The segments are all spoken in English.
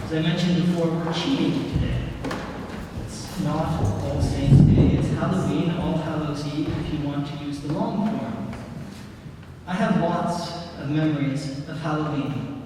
As I mentioned before, we're cheating today. It's not All Saints' Day, it's Halloween, All Hallows Eve, if you want to use the long form. I have lots of memories of Halloween.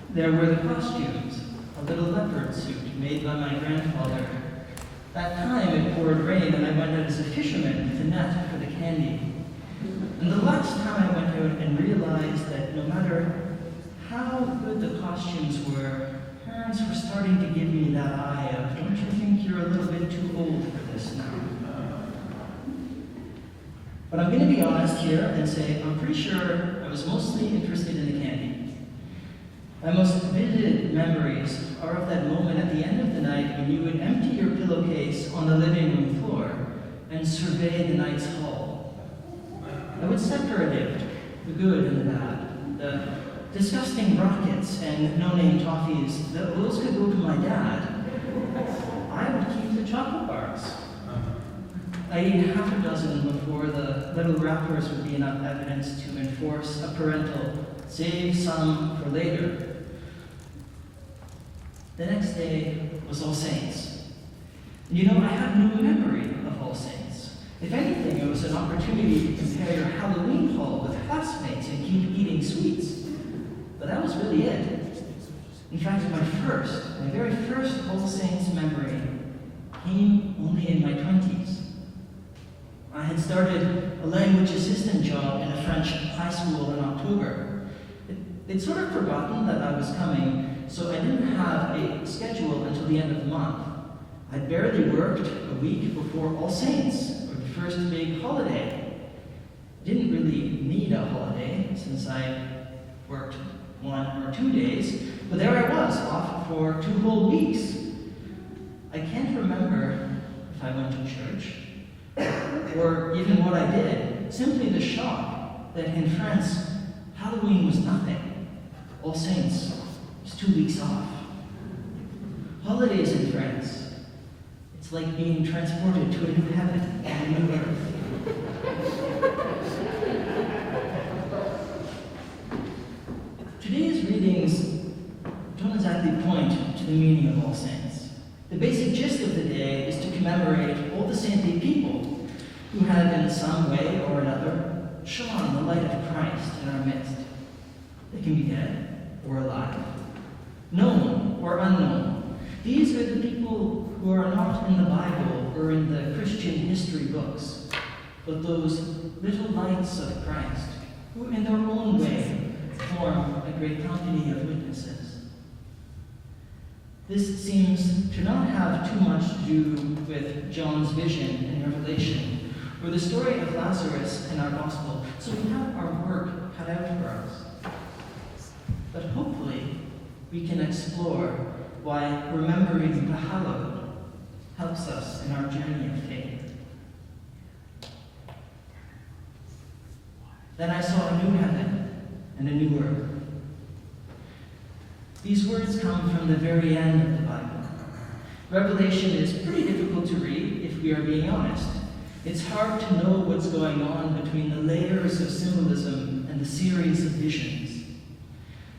There were the costumes, a little leopard suit made by my grandfather. That time it poured rain and I went out as a fisherman with a net for the candy. And the last time I went out and realized that no matter how good the costumes were, parents were starting to give me that eye of, don't you think you're a little bit too old for this now? But I'm going to be honest here and say I'm pretty sure I was mostly interested in the candy. My most vivid memories are of that moment at the end of the night when you would empty your pillowcase on the living room floor and survey the night's haul. I would separate the good and the bad, the disgusting rockets and no-name toffees. Those could go to my dad. I would keep the chocolate bars. I'd eat half a dozen before the little wrappers would be enough evidence to enforce a parental save some for later. The next day was All Saints. And you know, I have no memory of All Saints. If anything, it was an opportunity to compare your Halloween haul with classmates and keep eating sweets. But that was really it. In fact, my very first All Saints memory came only in my 20s. I had started a language assistant job in a French high school in October. They'd sort of forgotten that I was coming, so I didn't have a schedule until the end of the month. I'd barely worked a week before All Saints, or the first big holiday. I didn't really need a holiday, since I worked 1 or 2 days, but there I was, off for 2 whole weeks. I can't remember if I went to church, or even what I did. Simply the shock that in France, Halloween was nothing. All Saints was 2 weeks off. Holidays in France, it's like being transported to a new heaven and a new earth. Today's readings don't exactly point to the meaning of All Saints. The basic gist of the day is to commemorate all the saintly people who have in some way or another shone the light of Christ in our midst. They can be dead or alive, known or unknown. These are the people who are not in the Bible or in the Christian history books, but those little lights of Christ who in their own way form a great company of witnesses. This seems to not have too much to do with John's vision in Revelation, or the story of Lazarus in our gospel, so we have our work cut out for us. But hopefully, we can explore why remembering the hallowed helps us in our journey of faith. Then I saw a new heaven and a new earth. These words come from the very end of the Bible. Revelation is pretty difficult to read if we are being honest. It's hard to know what's going on between the layers of symbolism and the series of visions.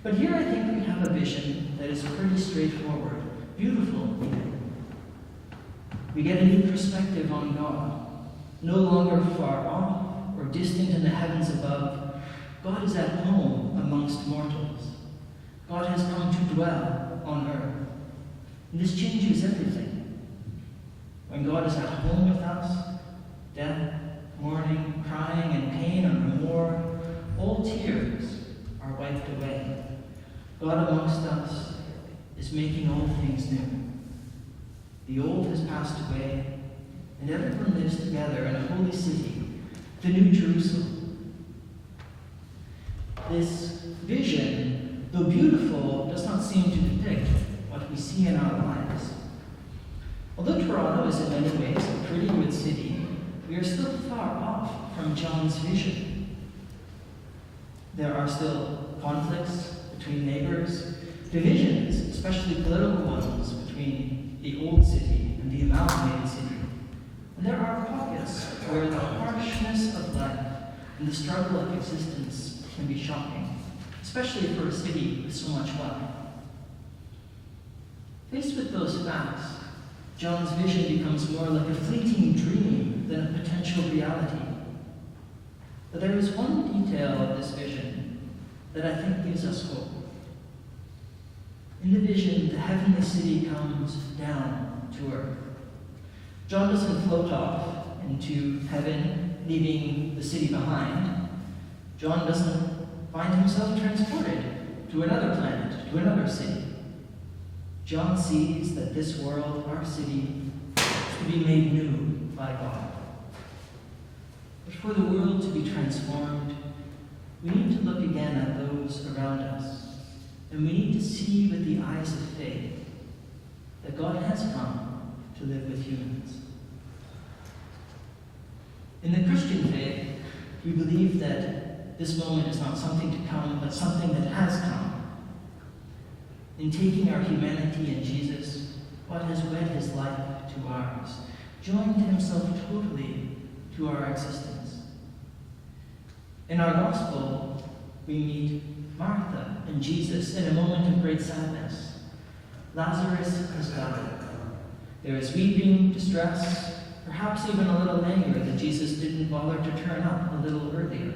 But here I think we have a vision that is pretty straightforward, beautiful even. We get a new perspective on God. No longer far off or distant in the heavens above, God is at home amongst mortals. God has come to dwell on earth. And this changes everything. When God is at home with us, death, mourning, crying, and pain and remorse, all tears are wiped away. God amongst us is making all things new. The old has passed away, and everyone lives together in a holy city, the New Jerusalem. This vision, though beautiful, does not seem to depict what we see in our lives. Although Toronto is in many ways a pretty good city, we are still far off from John's vision. There are still conflicts between neighbors, divisions, especially political ones, between the old city and the amalgamated city. And there are pockets where the harshness of life and the struggle of existence can be shocking, especially for a city with so much wealth. Faced with those facts, John's vision becomes more like a fleeting dream than a potential reality. But there is one detail of this vision that I think gives us hope. In the vision, the heavenly city comes down to earth. John doesn't float off into heaven, leaving the city behind. John doesn't find himself transported to another planet, to another city. John sees that this world, our city, is to be made new by God. But for the world to be transformed, we need to look again at those around us, and we need to see with the eyes of faith that God has come to live with humans. In the Christian faith, we believe that this moment is not something to come, but something that has come. In taking our humanity in Jesus, God has wed his life to ours, joined himself totally to our existence. In our gospel, we meet Martha and Jesus in a moment of great sadness. Lazarus has died. There is weeping, distress, perhaps even a little anger that Jesus didn't bother to turn up a little earlier.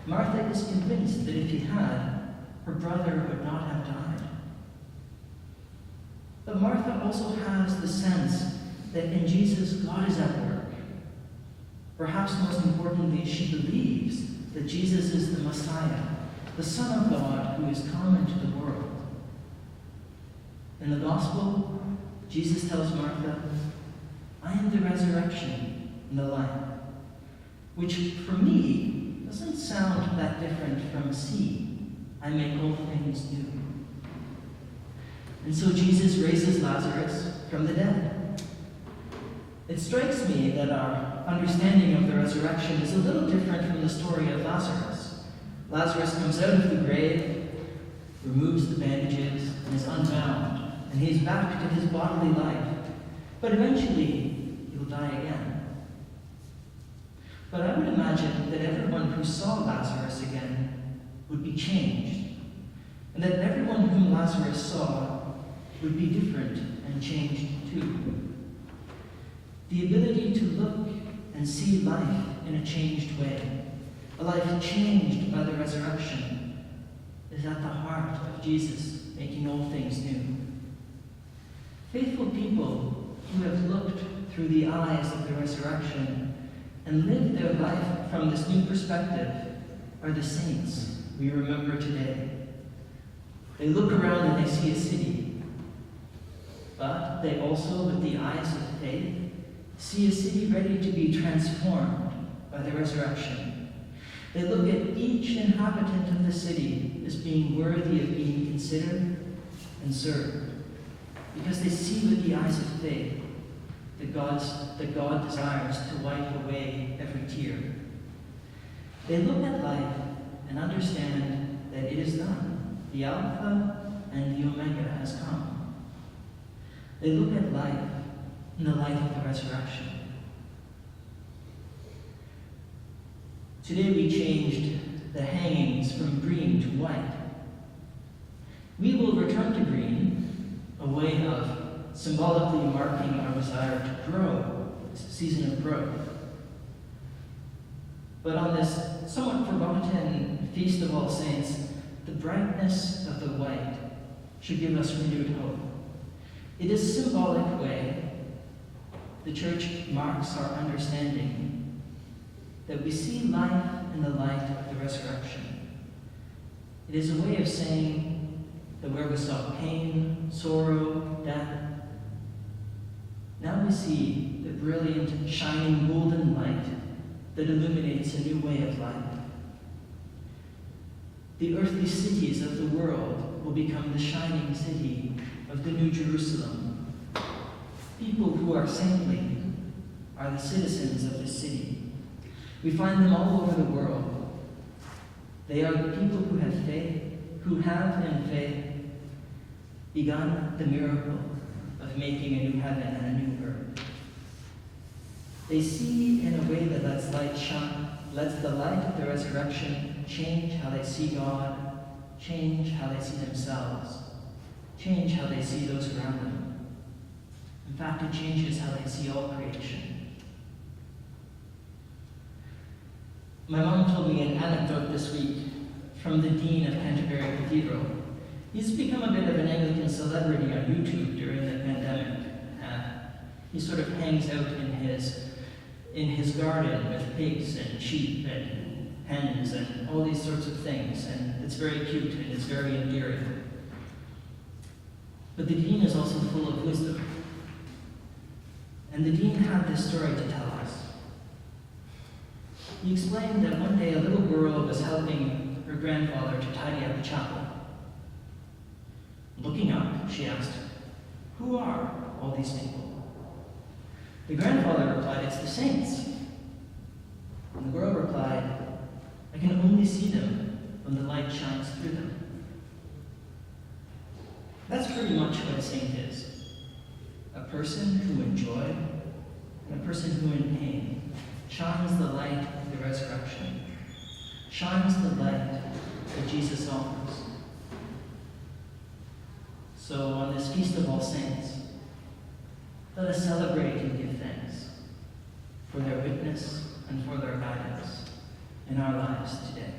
Martha is convinced that if he had, her brother would not have died. But Martha also has the sense that in Jesus, God is at work. Perhaps most importantly, she believes that Jesus is the Messiah, the Son of God who is come into the world. In the Gospel, Jesus tells Martha, I am the resurrection and the life, which for me doesn't sound that different from see, I make all things new. And so Jesus raises Lazarus from the dead. It strikes me that our understanding of the resurrection is a little different from the story of Lazarus. Lazarus comes out of the grave, removes the bandages, and is unbound, and he's back to his bodily life. But eventually, he'll die again. But I would imagine that everyone who saw Lazarus again would be changed, and that everyone whom Lazarus saw would be different and changed too. The ability to look and see life in a changed way, a life changed by the resurrection, is at the heart of Jesus making all things new. Faithful people who have looked through the eyes of the resurrection and lived their life from this new perspective are the saints we remember today. They look around and they see a city, but they also, with the eyes of faith, see a city ready to be transformed by the resurrection. They look at each inhabitant of the city as being worthy of being considered and served, because they see with the eyes of faith that God desires to wipe away every tear. They look at life and understand that it is done. The Alpha and the Omega has come. They look at life in the light of the resurrection. Today we changed the hangings from green to white. We will return to green, a way of symbolically marking our desire to grow, this season of growth. But on this somewhat forgotten Feast of All Saints, the brightness of the white should give us renewed hope. In a symbolic way, the church marks our understanding that we see life in the light of the resurrection. It is a way of saying that where we saw pain, sorrow, death, now we see the brilliant, shining, golden light that illuminates a new way of life. The earthly cities of the world will become the shining city of the New Jerusalem. People who are saintly are the citizens of this city. We find them all over the world. They are the people who have faith, who have in faith begun the miracle of making a new heaven and a new earth. They see in a way that lets light shine, lets the light of the resurrection change how they see God, change how they see themselves, change how they see those around them. In fact, it changes how they see all creation. My mom told me an anecdote this week from the Dean of Canterbury Cathedral. He's become a bit of an Anglican celebrity on YouTube during the pandemic. He sort of hangs out in his garden with pigs and sheep and hens and all these sorts of things, and it's very cute and it's very endearing. But the Dean is also full of wisdom. And the Dean had this story to tell us. He explained that one day a little girl was helping her grandfather to tidy up the chapel. Looking up, she asked, "Who are all these people?" The grandfather replied, "It's the saints." And the girl replied, "I can only see them when the light shines through them." That's pretty much what a saint is. A person who in joy and a person who in pain shines the light of the resurrection, shines the light that Jesus offers. So on this Feast of All Saints, let us celebrate and give thanks for their witness and for their guidance in our lives today.